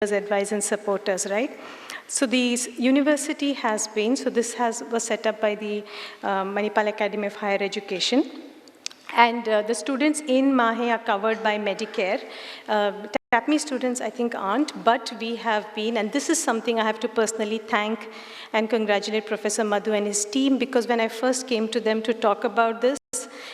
advise and support us, right? So the university has been, so this was set up by the Manipal Academy of Higher Education. And the students in MAHE are covered by Medicare. TAPME students, I think, aren't, but we have been, and this is something I have to personally thank and congratulate Professor Madhu and his team, because when I first came to them to talk about this,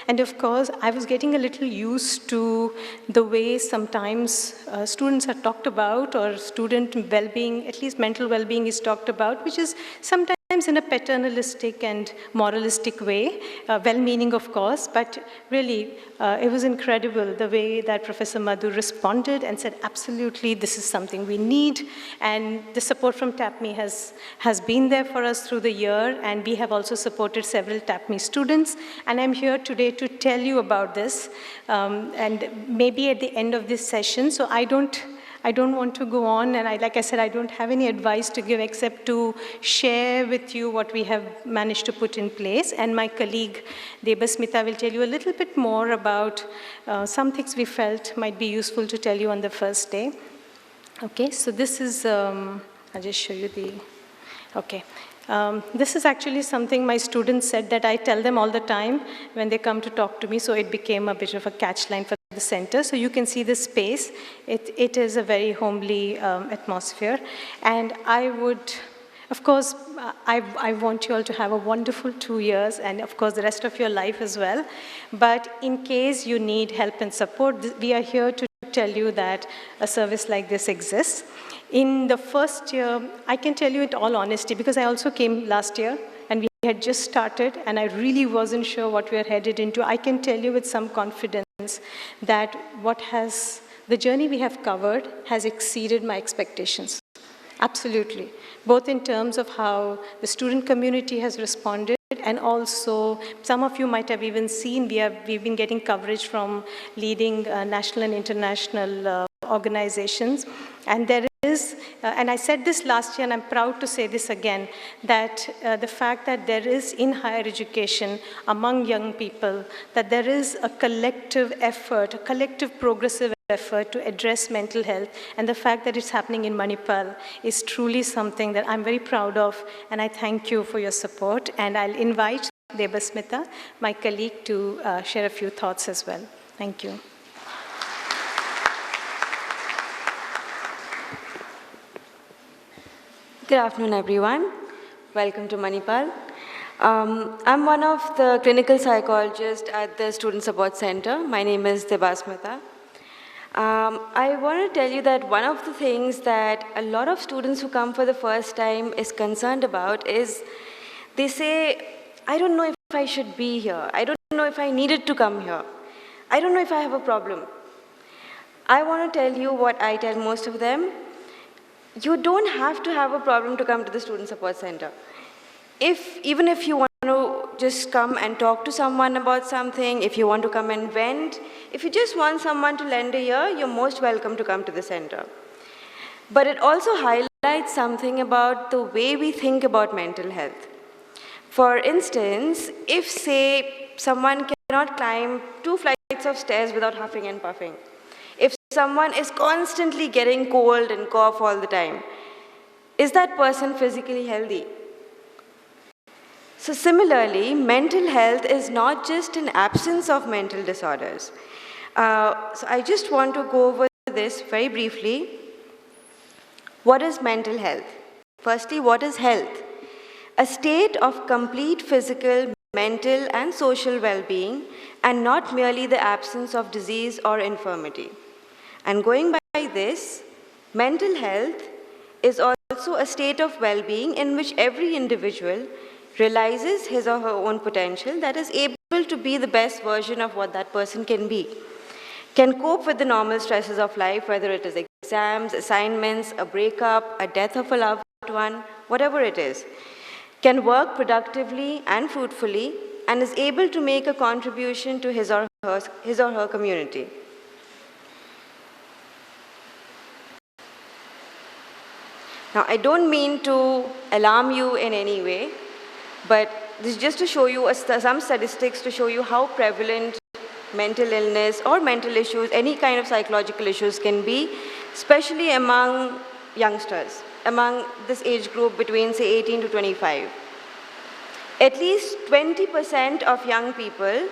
and of course, I was getting a little used to the way sometimes students are talked about, or student well-being, at least mental well-being is talked about, which is sometimes in a paternalistic and moralistic way, well-meaning of course, but really it was incredible the way that Professor Madhu responded and said, absolutely, this is something we need, and the support from TAPME has been there for us through the year, and we have also supported several TAPME students, and I'm here today to tell you about this, and maybe at the end of this session, so I don't want to go on, and like I said, I don't have any advice to give except to share with you what we have managed to put in place. And my colleague, Debasmita, will tell you a little bit more about some things we felt might be useful to tell you on the first day. Okay, so this is, I'll just show you the, okay. This is actually something my students said that I tell them all the time when they come to talk to me, so it became a bit of a catch line for the center. So you can see the space. It is a very homely atmosphere. And I would, of course, I want you all to have a wonderful 2 years, and of course the rest of your life as well. But in case you need help and support, we are here to tell you that a service like this exists. In the first year, I can tell you in all honesty, because I also came last year, and we had just started, and I really wasn't sure what we are headed into. I can tell you with some confidence that the journey we have covered has exceeded my expectations. Absolutely. Both in terms of how the student community has responded, and also some of you might have even seen, we've been getting coverage from leading national and international organizations. And there is, and I said this last year, and I'm proud to say this again, that the fact that there is in higher education among young people, that there is a collective effort, a collective progressive effort to address mental health, and the fact that it's happening in Manipal is truly something that I'm very proud of, and I thank you for your support. And I'll invite Debasmita, my colleague, to share a few thoughts as well. Thank you. Good afternoon, everyone. Welcome to Manipal. I'm one of the clinical psychologists at the Student Support Center. My name is Debasmita. I want to tell you that one of the things that a lot of students who come for the first time is concerned about is they say, I don't know if I should be here. I don't know if I needed to come here. I don't know if I have a problem. I want to tell you what I tell most of them. You don't have to have a problem to come to the Student Support Center. Even if you want to just come and talk to someone about something, if you want to come and vent, if you just want someone to lend a ear, you're most welcome to come to the center. But it also highlights something about the way we think about mental health. For instance, if, say, someone cannot climb 2 flights of stairs without huffing and puffing, if someone is constantly getting cold and cough all the time, is that person physically healthy? So similarly, mental health is not just an absence of mental disorders. So I just want to go over this very briefly. What is mental health? Firstly, what is health? A state of complete physical, mental, and social well-being, and not merely the absence of disease or infirmity. And going by this, mental health is also a state of well-being in which every individual realizes his or her own potential, that is able to be the best version of what that person can be, can cope with the normal stresses of life, whether it is exams, assignments, a breakup, a death of a loved one, whatever it is, can work productively and fruitfully, and is able to make a contribution to his or her community. Now, I don't mean to alarm you in any way, but this is just to show you some statistics to show you how prevalent mental illness or mental issues, any kind of psychological issues can be, especially among youngsters among this age group between, say, 18 to 25. At least 20% of young people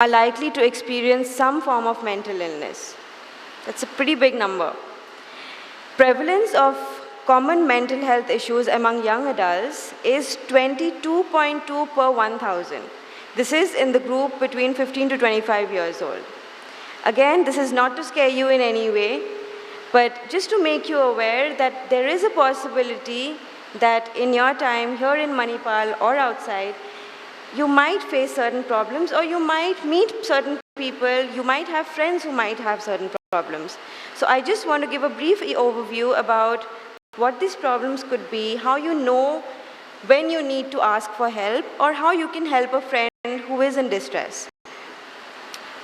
are likely to experience some form of mental illness. That's a pretty big number. Prevalence of common mental health issues among young adults is 22.2 per 1,000. This is in the group between 15 to 25 years old. Again, this is not to scare you in any way, but just to make you aware that there is a possibility that in your time here in Manipal or outside, you might face certain problems, or you might meet certain people, you might have friends who might have certain problems. So I just want to give a brief overview about what these problems could be, how you know when you need to ask for help, or how you can help a friend who is in distress.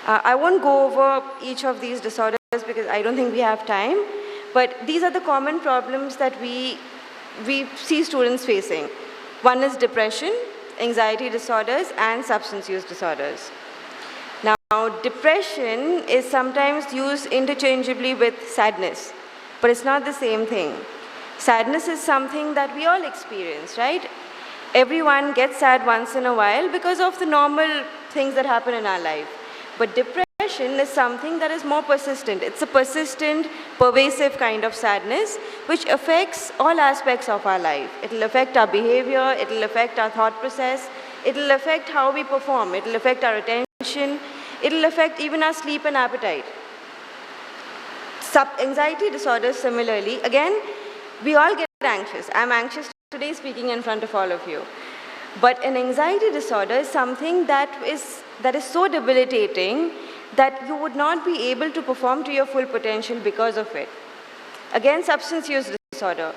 I won't go over each of these disorders because I don't think we have time, but these are the common problems that we see students facing. One is depression, anxiety disorders, and substance use disorders. Now, depression is sometimes used interchangeably with sadness, but it's not the same thing. Sadness is something that we all experience, right? Everyone gets sad once in a while because of the normal things that happen in our life. But depression is something that is more persistent. It's a persistent, pervasive kind of sadness which affects all aspects of our life. It will affect our behavior, it will affect our thought process, it will affect how we perform, it will affect our attention, it will affect even our sleep and appetite. Anxiety disorders similarly, again, we all get anxious. I'm anxious today speaking in front of all of you. But an anxiety disorder is something that is so debilitating that you would not be able to perform to your full potential because of it. Again, substance use disorder.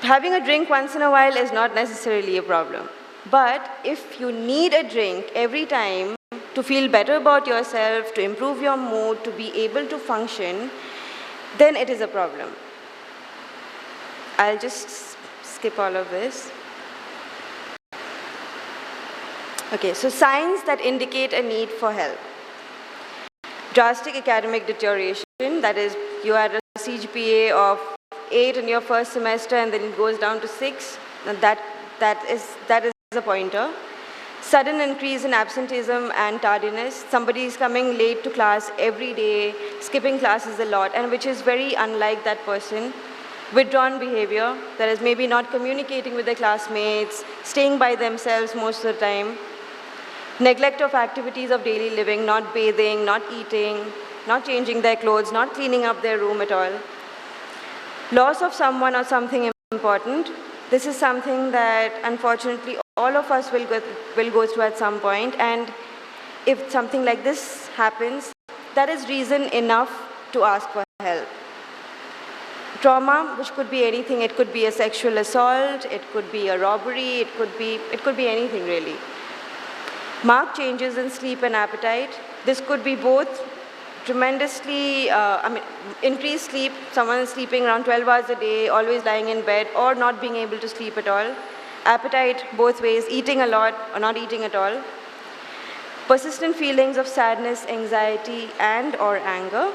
Having a drink once in a while is not necessarily a problem. But if you need a drink every time to feel better about yourself, to improve your mood, to be able to function, then it is a problem. I'll just skip all of this. Okay, so signs that indicate a need for help. Drastic academic deterioration, that is, you had a CGPA of 8 in your first semester and then it goes down to 6, and that is a pointer. Sudden increase in absenteeism and tardiness. Somebody is coming late to class every day, skipping classes a lot, and which is very unlike that person. Withdrawn behavior, that is maybe not communicating with their classmates, staying by themselves most of the time. Neglect of activities of daily living, not bathing, not eating, not changing their clothes, not cleaning up their room at all. Loss of someone or something important. This is something that unfortunately all of us will go through at some point, and if something like this happens, that is reason enough to ask for help. Trauma, which could be anything. It could be a sexual assault, it could be a robbery, it could be anything really. Marked changes in sleep and appetite. This could be both tremendously, increased sleep, someone is sleeping around 12 hours a day, always lying in bed, or not being able to sleep at all. Appetite, both ways, eating a lot or not eating at all. Persistent feelings of sadness, anxiety, and or anger.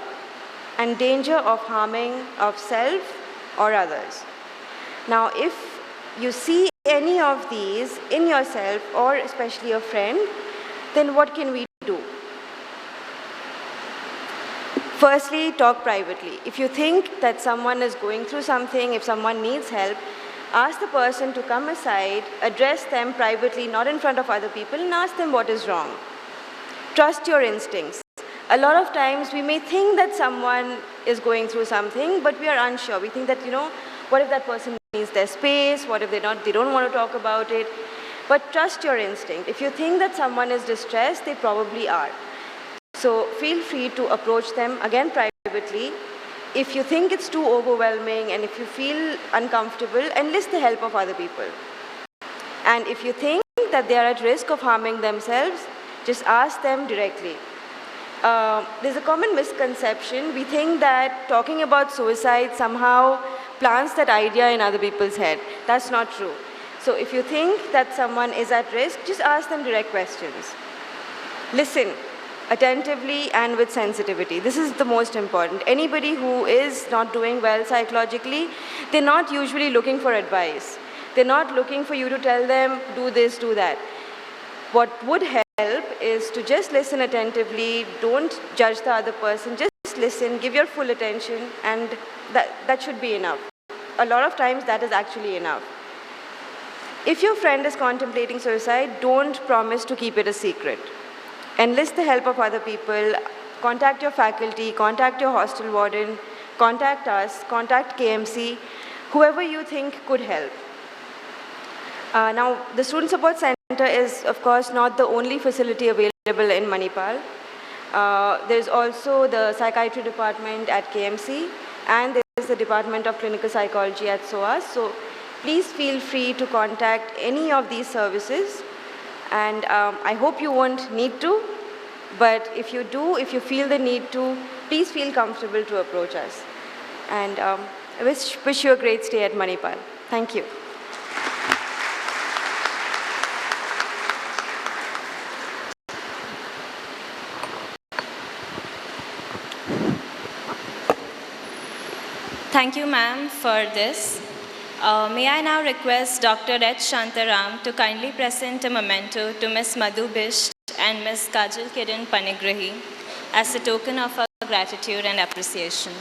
And danger of harming of self or others. Now, if you see any of these in yourself or especially a friend, then what can we do? Firstly, talk privately. If you think that someone is going through something, if someone needs help, ask the person to come aside, address them privately, not in front of other people, and ask them what is wrong. Trust your instincts. A lot of times we may think that someone is going through something, but we are unsure. We think that, what if that person needs their space? What if they don't want to talk about it? But trust your instinct. If you think that someone is distressed, they probably are. So feel free to approach them, again, privately. If you think it's too overwhelming and if you feel uncomfortable, enlist the help of other people. And if you think that they are at risk of harming themselves, just ask them directly. There's a common misconception. We think that talking about suicide somehow plants that idea in other people's head. That's not true. So if you think that someone is at risk, just ask them direct questions. Listen. attentively and with sensitivity. This is the most important. Anybody who is not doing well psychologically, they're not usually looking for advice. They're not looking for you to tell them, do this, do that. What would help is to just listen attentively, don't judge the other person, just listen, give your full attention, and that should be enough. A lot of times that is actually enough. If your friend is contemplating suicide, don't promise to keep it a secret. Enlist the help of other people, contact your faculty, contact your hostel warden, contact us, contact KMC, whoever you think could help. Now, the Student Support Center is, of course, not the only facility available in Manipal. There's also the psychiatry department at KMC, and there's the Department of Clinical Psychology at SOAS. So please feel free to contact any of these services. And I hope you won't need to, but if you do, if you feel the need to, please feel comfortable to approach us. And I wish you a great stay at Manipal. Thank you. Thank you, ma'am, for this. May I now request Dr. H. Shantaram to kindly present a memento to Ms. Madhu Bisht and Ms. Kajal Kiran Panigrahi as a token of our gratitude and appreciation.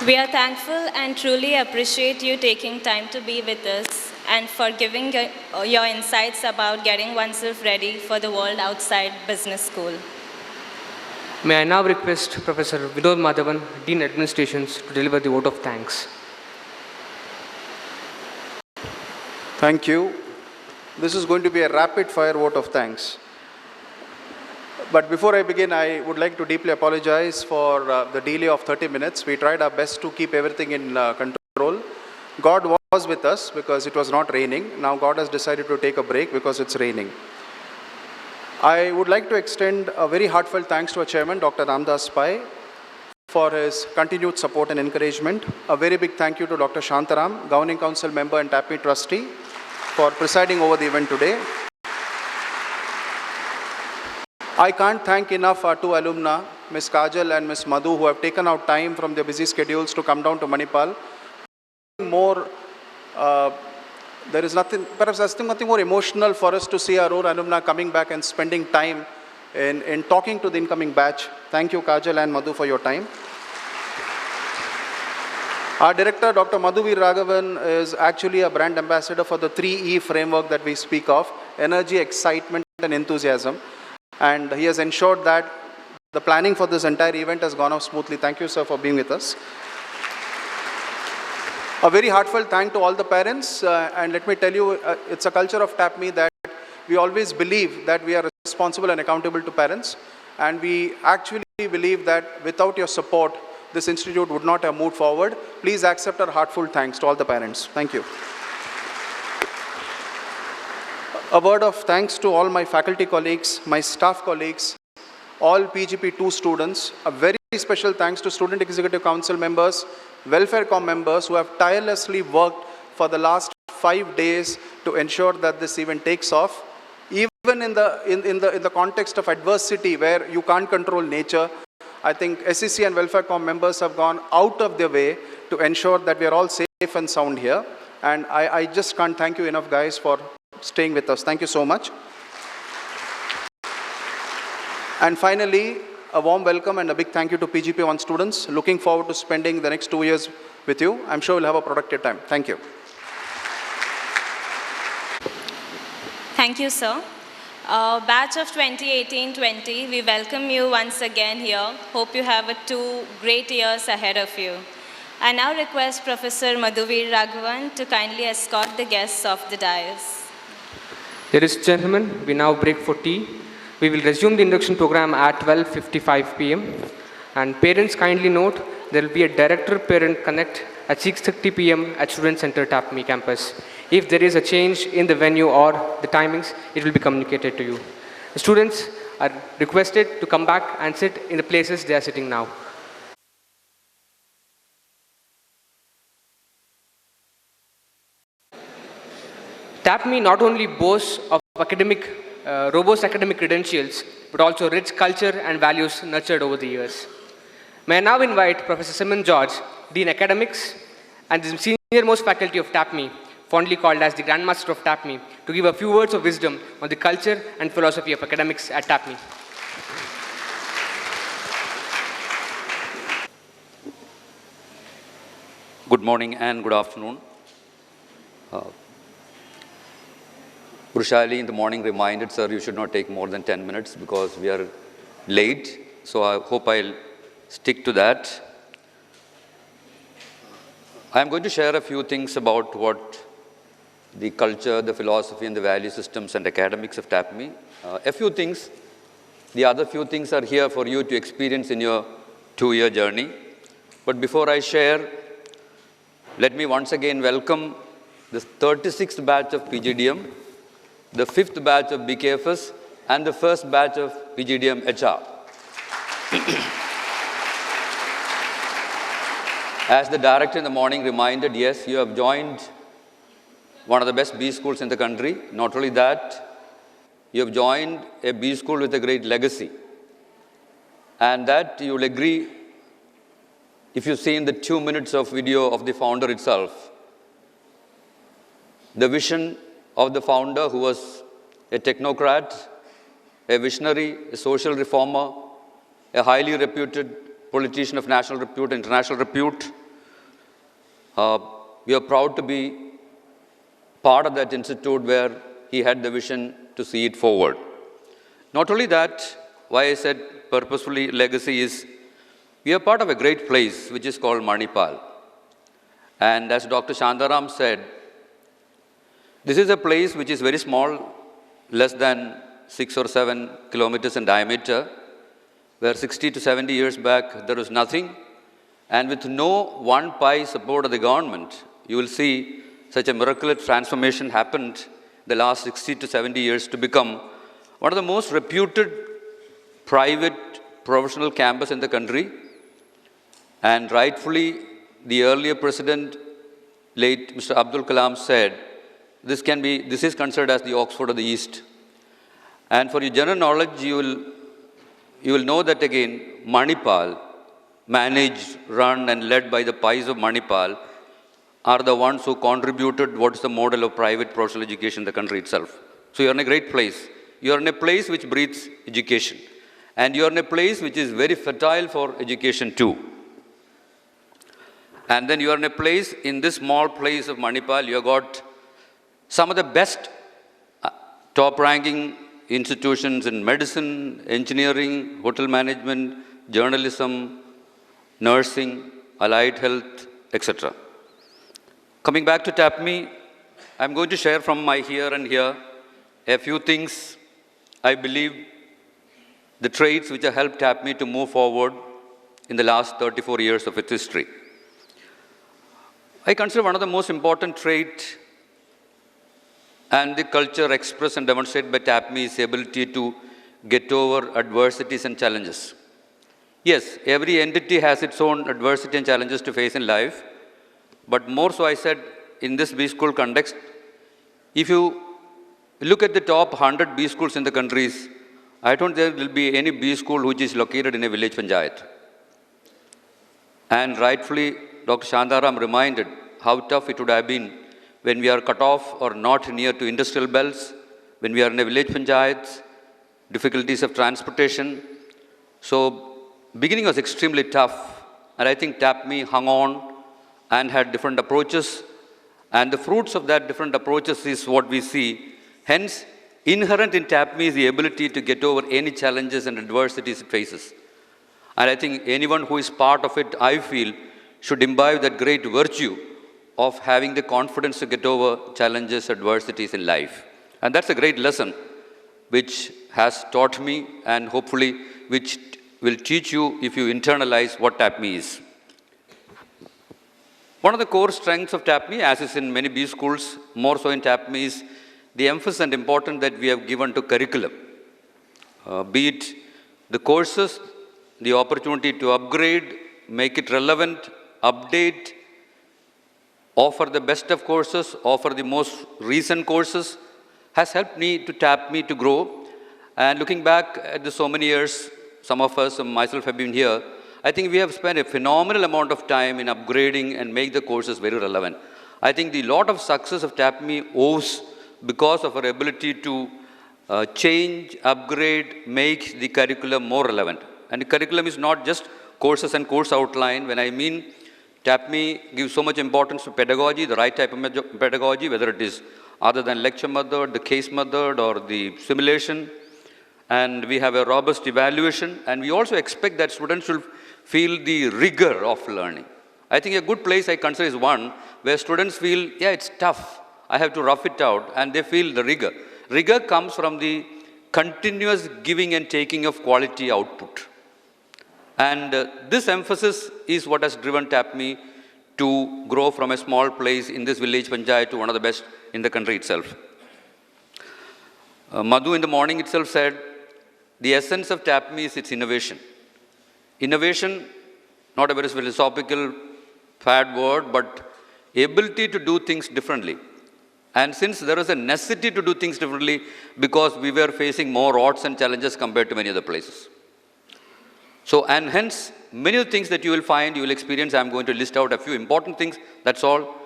We are thankful and truly appreciate you taking time to be with us and for giving your insights about getting oneself ready for the world outside business school. May I now request Professor Vinod Madhavan, Dean Administrations, to deliver the vote of thanks. Thank you. This is going to be a rapid fire vote of thanks. But before I begin, I would like to deeply apologize for the delay of 30 minutes. We tried our best to keep everything in control. God was with us because it was not raining. Now God has decided to take a break because it's raining. I would like to extend a very heartfelt thanks to our chairman, Dr. Ramdas Pai, for his continued support and encouragement. A very big thank you to Dr. Shantaram, Governing Council member and TAPME trustee, for presiding over the event today. I can't thank enough our two alumna, Ms. Kajal and Ms. Madhu, who have taken out time from their busy schedules to come down to Manipal. There is nothing, perhaps there's nothing more emotional for us to see our own alumna coming back and spending time in talking to the incoming batch. Thank you, Kajal and Madhu, for your time. Our director, Dr. Madhuvir Raghavan, is actually a brand ambassador for the 3E framework that we speak of: energy, excitement, and enthusiasm. And he has ensured that the planning for this entire event has gone off smoothly. Thank you, sir, for being with us. A very heartfelt thank to all the parents. And let me tell you, it's a culture of TAPME that we always believe that we are responsible and accountable to parents. And we actually believe that without your support, this institute would not have moved forward. Please accept our heartfelt thanks to all the parents. Thank you. A word of thanks to all my faculty colleagues, my staff colleagues, all PGP2 students. A very special thanks to Student Executive Council members, Welfare Com members who have tirelessly worked for the last 5 days to ensure that this event takes off. Even in the context of adversity where you can't control nature, I think SEC and Welfare Com members have gone out of their way to ensure that we are all safe and sound here. And I just can't thank you enough, guys, for staying with us. Thank you so much. And finally, a warm welcome and a big thank you to PGP1 students. Looking forward to spending the next 2 years with you. I'm sure we'll have a productive time. Thank you. Thank you, sir. Batch of 2018-20, we welcome you once again here. Hope you have 2 great years ahead of you. I now request Professor Madhuvir Raghavan to kindly escort the guests off the dais. Ladies and gentlemen, we now break for tea. We will resume the induction program at 12:55 p.m. And parents kindly note, there will be a director-parent connect at 6:30 p.m. at Student Center TAPME campus. If there is a change in the venue or the timings, it will be communicated to you. The students are requested to come back and sit in the places they are sitting now. TAPME not only boasts of robust academic credentials, but also rich culture and values nurtured over the years. May I now invite Professor Simon George, Dean Academics and the senior-most faculty of TAPME, fondly called as the Grandmaster of TAPME, to give a few words of wisdom on the culture and philosophy of academics at TAPME. Good morning and good afternoon. Brushali in the morning reminded, sir, you should not take more than 10 minutes because we are late. So I hope I'll stick to that. I'm going to share a few things about what the culture, the philosophy, and the value systems and academics of TAPME. A few things. The other few things are here for you to experience in your 2-year journey. But before I share, let me once again welcome the 36th batch of PGDM, the 5th batch of BKFS, and the 1st batch of PGDM HR. As the director in the morning reminded, yes, you have joined one of the best B schools in the country. Not only that, you have joined a B school with a great legacy. And that you will agree if you've seen the 2 minutes of video of the founder itself. The vision of the founder, who was a technocrat, a visionary, a social reformer, a highly reputed politician of national repute, international repute. We are proud to be part of that institute where he had the vision to see it forward. Not only that, why I said purposefully legacy is, we are part of a great place which is called Manipal. And as Dr. Shantaram said, this is a place which is very small, less than 6 or 7 kilometers in diameter, where 60 to 70 years back there was nothing. And with no 1 pi support of the government, you will see such a miraculous transformation happened the last 60 to 70 years to become one of the most reputed private professional campus in the country. And rightfully, the earlier president, late Mr. Abdul Kalam, said, this is considered as the Oxford of the East. And for your general knowledge, you will know that again, Manipal, managed, run, and led by the Pais of Manipal, are the ones who contributed what is the model of private professional education in the country itself. So you're in a great place. You're in a place which breathes education. And you're in a place which is very fertile for education too. And then you're in a place, in this small place of Manipal, you have got some of the best top-ranking institutions in medicine, engineering, hotel management, journalism, nursing, allied health, etc. Coming back to TAPME, I'm going to share from my here and here a few things I believe the traits which have helped TAPME to move forward in the last 34 years of its history. I consider one of the most important traits and the culture expressed and demonstrated by TAPME is the ability to get over adversities and challenges. Yes, every entity has its own adversity and challenges to face in life, but more so I said in this B school context, if you look at the top 100 B schools in the countries, I don't think there will be any B school which is located in a village panchayat. And rightfully, Dr. Shantaram reminded how tough it would have been when we are cut off or not near to industrial belts, when we are in a village panchayats, difficulties of transportation. So beginning was extremely tough, and I think TAPME hung on and had different approaches, and the fruits of that different approaches is what we see. Hence, inherent in TAPME is the ability to get over any challenges and adversities it faces. And I think anyone who is part of it, I feel, should imbibe that great virtue of having the confidence to get over challenges, adversities in life. And that's a great lesson which has taught me and hopefully which will teach you if you internalize what TAPME is. One of the core strengths of TAPME, as is in many B schools, more so in TAPME, is the emphasis and importance that we have given to curriculum. Be it the courses, the opportunity to upgrade, make it relevant, update, offer the best of courses, offer the most recent courses, has helped me to TAPME to grow. And looking back at the so many years, some of us, myself have been here, I think we have spent a phenomenal amount of time in upgrading and make the courses very relevant. I think the lot of success of TAPME owes because of our ability to change, upgrade, make the curriculum more relevant. And the curriculum is not just courses and course outline. When I mean TAPME gives so much importance to pedagogy, the right type of pedagogy, whether it is other than lecture method, the case method, or the simulation. And we have a robust evaluation. And we also expect that students should feel the rigor of learning. I think a good place I consider is one where students feel, yeah, it's tough. I have to rough it out, and they feel the rigor. Rigor comes from the continuous giving and taking of quality output. And this emphasis is what has driven TAPME to grow from a small place in this village panchayat to one of the best in the country itself. Madhu in the morning itself said, the essence of TAPME is its innovation. Innovation, not a very philosophical fad word, but ability to do things differently. And since there was a necessity to do things differently because we were facing more odds and challenges compared to many other places. So, and hence, many of the things that you will find, you will experience, I'm going to list out a few important things, that's all.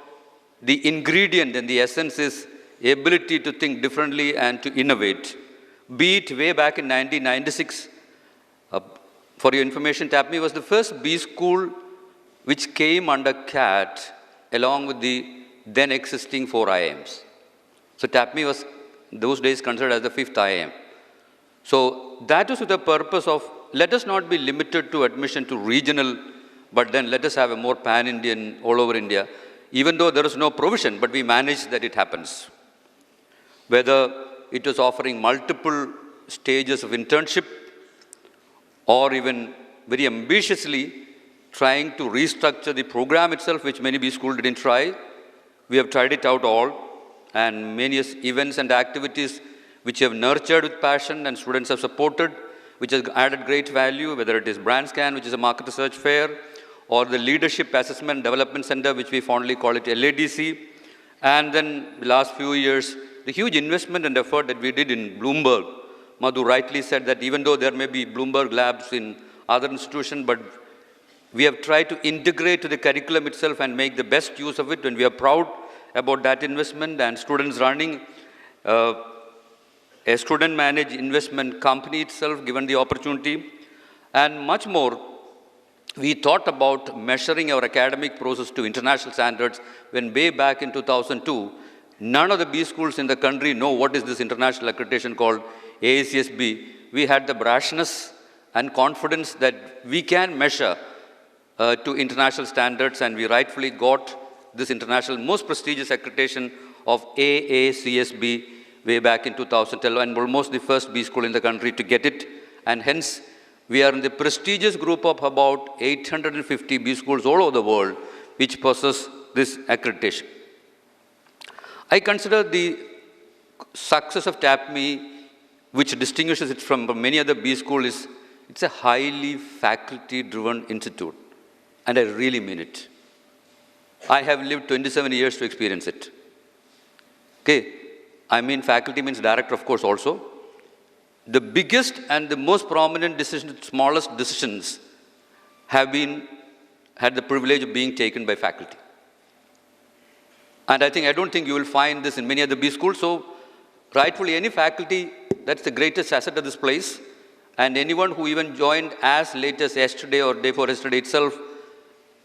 The ingredient and the essence is ability to think differently and to innovate. Be it way back in 1996, for your information, TAPME was the first B school which came under CAT along with the then existing 4 IIMs. So TAPME was those days considered as the 5th IIM. So that was with the purpose of let us not be limited to admission to regional, but then let us have a more pan-Indian, all over India, even though there is no provision, but we managed that it happens. Whether it was offering multiple stages of internship, or even very ambitiously trying to restructure the program itself, which many B schools didn't try. We have tried it out all, and many events and activities which have nurtured with passion and students have supported, which has added great value, whether it is BrandScan, which is a market research fair, or the Leadership Assessment Development Center, which we fondly call it LADC. And then the last few years, the huge investment and effort that we did in Bloomberg. Madhu rightly said that even though there may be Bloomberg labs in other institutions, but we have tried to integrate to the curriculum itself and make the best use of it, and we are proud about that investment. And students running a student-managed investment company itself, given the opportunity. And much more, we thought about measuring our academic process to international standards when way back in 2002, none of the B schools in the country know what is this international accreditation called AACSB. We had the brashness and confidence that we can measure to international standards, and we rightfully got this international most prestigious accreditation of AACSB way back in 2012, and almost the first B school in the country to get it. And hence, we are in the prestigious group of about 850 B schools all over the world which possess this accreditation. I consider the success of TAPME, which distinguishes it from many other B schools, is it's a highly faculty-driven institute. And I really mean it. I have lived 27 years to experience it. Okay, I mean faculty means director, of course, also. The biggest and the most prominent decisions, smallest decisions, have had the privilege of being taken by faculty. And I don't think you will find this in many other B schools. So rightfully, any faculty, that's the greatest asset of this place. And anyone who even joined as late as yesterday or day before yesterday itself,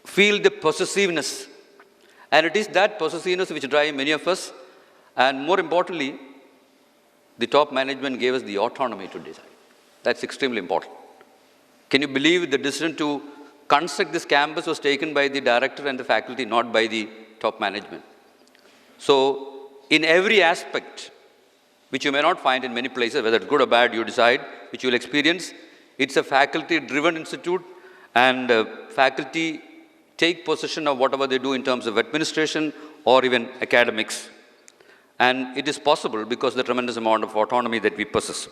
feel the possessiveness. And it is that possessiveness which drives many of us. And more importantly, the top management gave us the autonomy to design. That's extremely important. Can you believe the decision to construct this campus was taken by the director and the faculty, not by the top management? So in every aspect, which you may not find in many places, whether it's good or bad, you decide, which you will experience. It's a faculty-driven institute, and faculty take possession of whatever they do in terms of administration or even academics. And it is possible because of the tremendous amount of autonomy that we possess.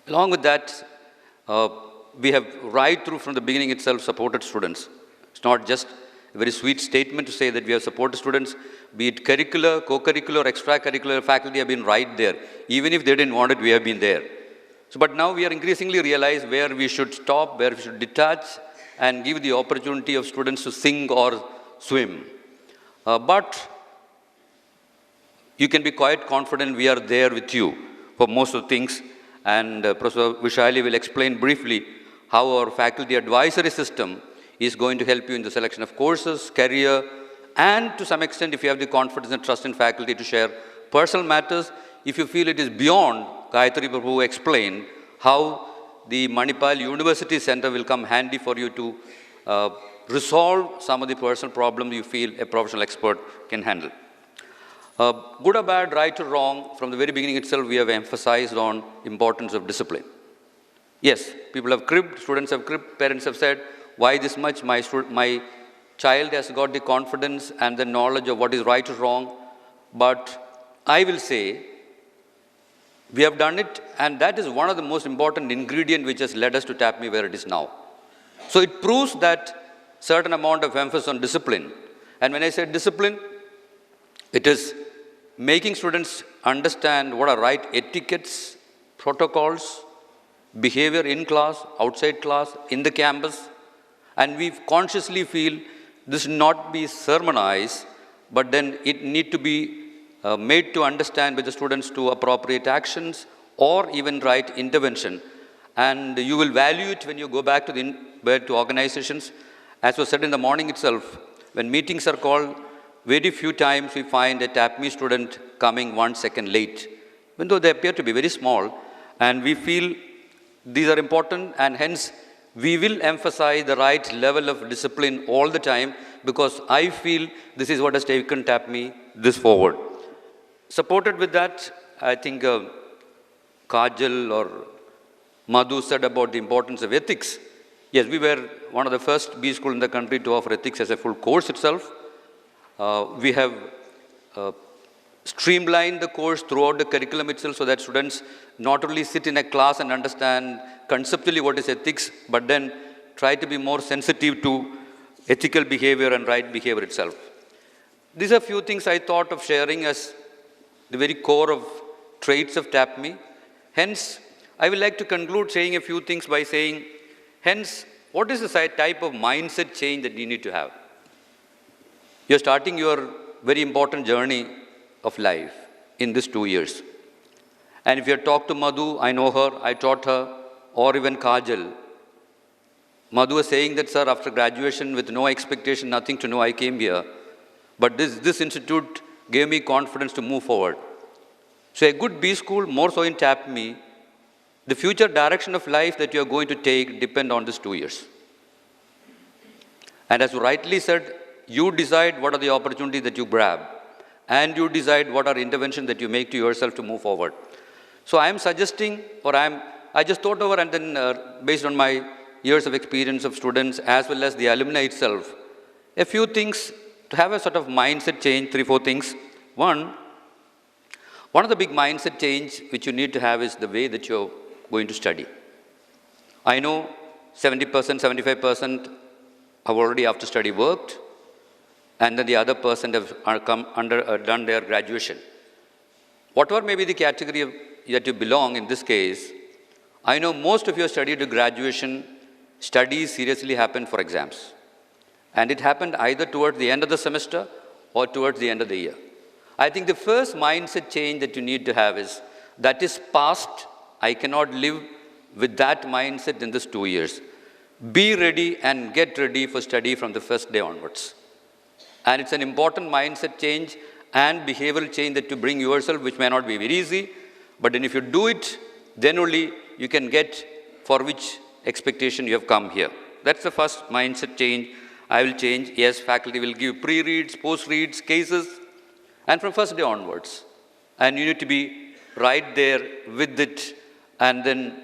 Along with that, we have right through from the beginning itself supported students. It's not just a very sweet statement to say that we have supported students, be it curricular, co-curricular, extracurricular, faculty have been right there. Even if they didn't want it, we have been there. So, but now we are increasingly realize where we should stop, where we should detach, and give the opportunity of students to sing or swim. But you can be quite confident we are there with you for most of the things. And Professor Vishali will explain briefly how our faculty advisory system is going to help you in the selection of courses, career, and to some extent, if you have the confidence and trust in faculty to share personal matters, if you feel it is beyond, Gayatri Prabhu explained how the Manipal University Center will come handy for you to resolve some of the personal problems you feel a professional expert can handle. Good or bad, right or wrong, from the very beginning itself, we have emphasized on importance of discipline. Yes, people have cribbed, students have cribbed, parents have said, why this much? My child has got the confidence and the knowledge of what is right or wrong. But I will say, we have done it, and that is one of the most important ingredients which has led us to TAPME where it is now. So it proves that certain amount of emphasis on discipline. And when I say discipline, it is making students understand what are right etiquettes, protocols, behavior in class, outside class, in the campus. And we consciously feel this should not be sermonized, but then it need to be made to understand by the students to appropriate actions or even right intervention. And you will value it when you go back to organizations. As was said in the morning itself, when meetings are called, very few times we find a TAPME student coming 1 second late, even though they appear to be very small. And we feel these are important, and hence we will emphasize the right level of discipline all the time, because I feel this is what has taken TAPME this forward. Supported with that, I think Kajal or Madhu said about the importance of ethics. Yes, we were one of the first B school in the country to offer ethics as a full course itself. We have streamlined the course throughout the curriculum itself so that students not only sit in a class and understand conceptually what is ethics, but then try to be more sensitive to ethical behavior and right behavior itself. These are a few things I thought of sharing as the very core of traits of TAPME. Hence, I would like to conclude saying a few things by saying, hence, what is the type of mindset change that you need to have? You're starting your very important journey of life in these 2 years. And if you have talked to Madhu, I know her, I taught her, or even Kajal, Madhu was saying that, sir, after graduation with no expectation, nothing to know, I came here. But this institute gave me confidence to move forward. So a good B school, more so in TAPME, the future direction of life that you are going to take depend on these 2 years. And as you rightly said, you decide what are the opportunities that you grab, and you decide what are interventions that you make to yourself to move forward. So I am suggesting, or I just thought over, and then based on my years of experience of students as well as the alumni itself, a few things to have a sort of mindset change, 3-4 things. One of the big mindset change which you need to have is the way that you're going to study. I know 70%, 75% have already after study worked, and then the other percent have done their graduation. Whatever may be the category that you belong in this case, I know most of your study to graduation, studies seriously happen for exams. And it happened either towards the end of the semester or towards the end of the year. I think the first mindset change that you need to have is, that is past, I cannot live with that mindset in these 2 years. Be ready and get ready for study from the first day onwards. And it's an important mindset change and behavioral change that you bring yourself, which may not be very easy, but then if you do it, then only you can get for which expectation you have come here. That's the first mindset change I will change. Yes, faculty will give pre-reads, post-reads, cases, and from first day onwards. And you need to be right there with it. And then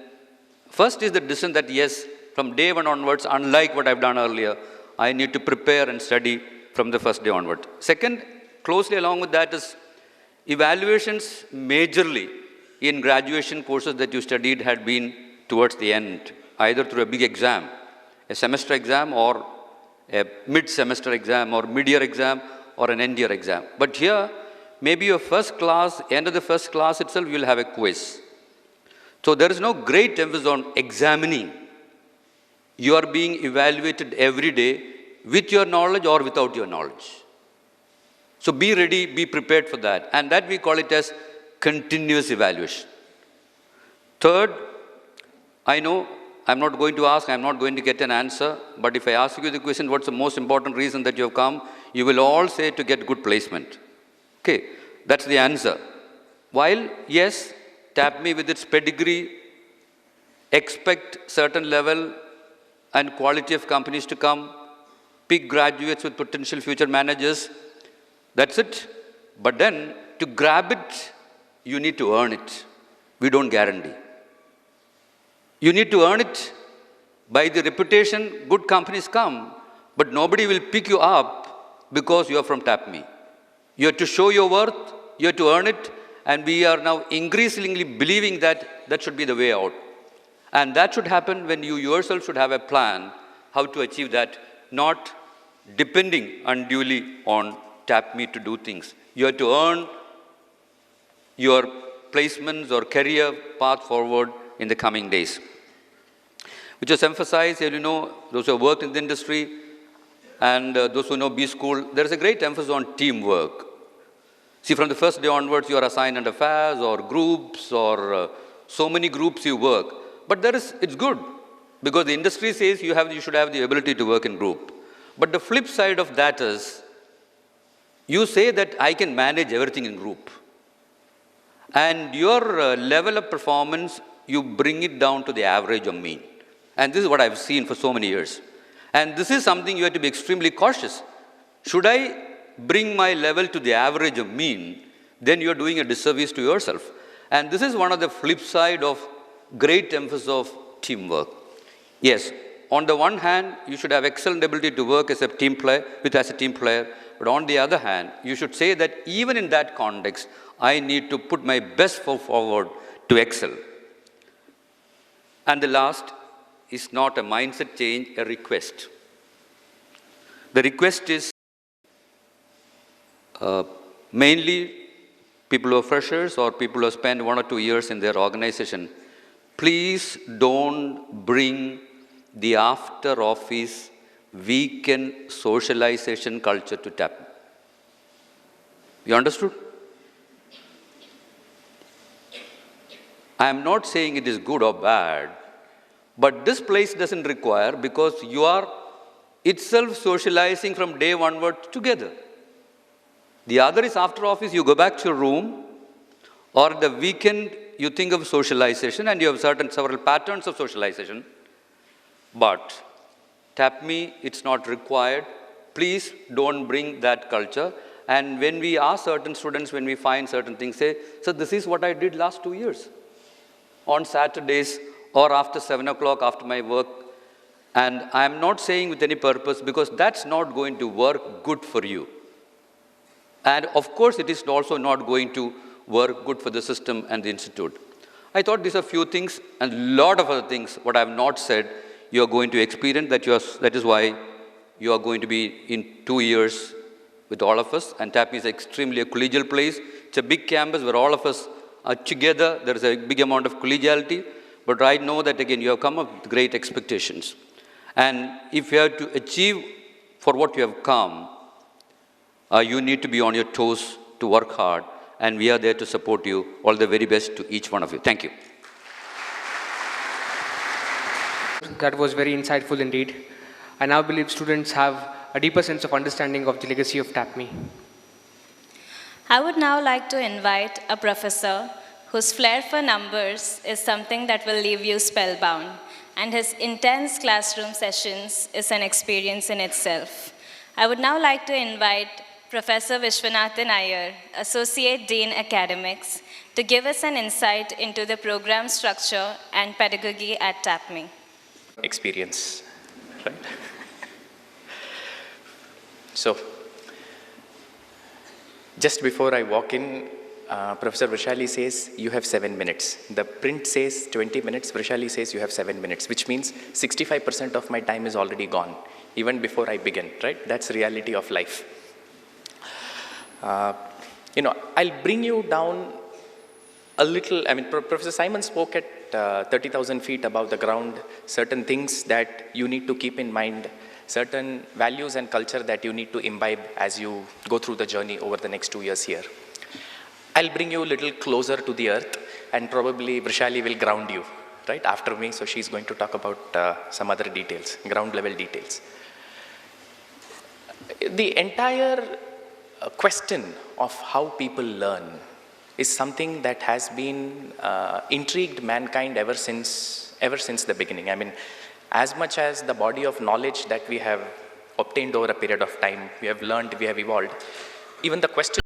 first is the decision that yes, from day one onwards, unlike what I've done earlier, I need to prepare and study from the first day onward. Second, closely along with that is evaluations majorly in graduation courses that you studied had been towards the end, either through a big exam, a semester exam or a mid-semester exam or mid-year exam or an end-year exam. But here, maybe your first class, end of the first class itself, you'll have a quiz. So there is no great emphasis on examining. You are being evaluated every day with your knowledge or without your knowledge. So be ready, be prepared for that. And that we call it as continuous evaluation. Third, I know I'm not going to ask, I'm not going to get an answer, but if I ask you the question, what's the most important reason that you have come? You will all say to get good placement. Okay, that's the answer. While, yes, TAPME with its pedigree, expect certain level and quality of companies to come, pick graduates with potential future managers, that's it. But then, to grab it, you need to earn it. We don't guarantee. You need to earn it by the reputation. Good companies come, but nobody will pick you up because you are from TAPME. You have to show your worth, you have to earn it, and we are now increasingly believing that that should be the way out. And that should happen when you yourself should have a plan how to achieve that, not depending unduly on TAPME to do things. You have to earn your placements or career path forward in the coming days. Which was emphasized, you know, those who have worked in the industry and those who know B School, there is a great emphasis on teamwork. See, from the first day onwards, you are assigned under affairs or groups or so many groups you work. But it's good because the industry says you should have the ability to work in group. But the flip side of that is, you say that I can manage everything in group. And your level of performance, you bring it down to the average or mean. And this is what I've seen for so many years. And this is something you have to be extremely cautious. Should I bring my level to the average or mean, then you're doing a disservice to yourself. And this is one of the flip side of great emphasis of teamwork. Yes, on the one hand, you should have excellent ability to work as a team player, but on the other hand, you should say that even in that context, I need to put my best foot forward to excel. And the last is not a mindset change, a request. The request is mainly people who are freshers or people who have spent 1 or 2 years in their organization. Please don't bring the after office weekend socialization culture to TAPME. You understood? I am not saying it is good or bad, but this place doesn't require, because you are itself socializing from day onward together. The other is after office, you go back to your room, or the weekend you think of socialization and you have several patterns of socialization. But TAPME, it's not required. Please don't bring that culture. And when we ask certain students, when we find certain things, say, so this is what I did last 2 years. On Saturdays or after 7 o'clock after my work. And I'm not saying with any purpose, because that's not going to work good for you. And of course, it is also not going to work good for the system and the institute. I thought these are few things, and a lot of other things, what I have not said, you are going to experience, that is why you are going to be in 2 years with all of us. And TAPME is extremely a collegial place. It's a big campus where all of us are together. There is a big amount of collegiality. But I know that, again, you have come up with great expectations. And if you have to achieve for what you have come, you need to be on your toes to work hard. And we are there to support you. All the very best to each one of you. Thank you. That was very insightful indeed. I now believe students have a deeper sense of understanding of the legacy of TAPME. I would now like to invite a professor whose flair for numbers is something that will leave you spellbound, and his intense classroom sessions is an experience in itself. I would now like to invite Professor Vishwanathan Iyer, Associate Dean Academics, to give us an insight into the program structure and pedagogy at TAPME. Experience, right? So, just before I walk in, Professor Vrishali says, you have 7 minutes. The print says 20 minutes, Vrishali says you have 7 minutes, which means 65% of my time is already gone, even before I begin, right? That's the reality of life. I'll bring you down a little. I mean, Professor Simon spoke at 30,000 feet above the ground, certain things that you need to keep in mind, certain values and culture that you need to imbibe as you go through the journey over the next 2 years here. I'll bring you a little closer to the earth, and probably Vrishali will ground you, right, after me, so she's going to talk about some other details, ground level details. The entire question of how people learn is something that has been intrigued mankind ever since the beginning. I mean, as much as the body of knowledge that we have obtained over a period of time, we have learned, we have evolved, even the question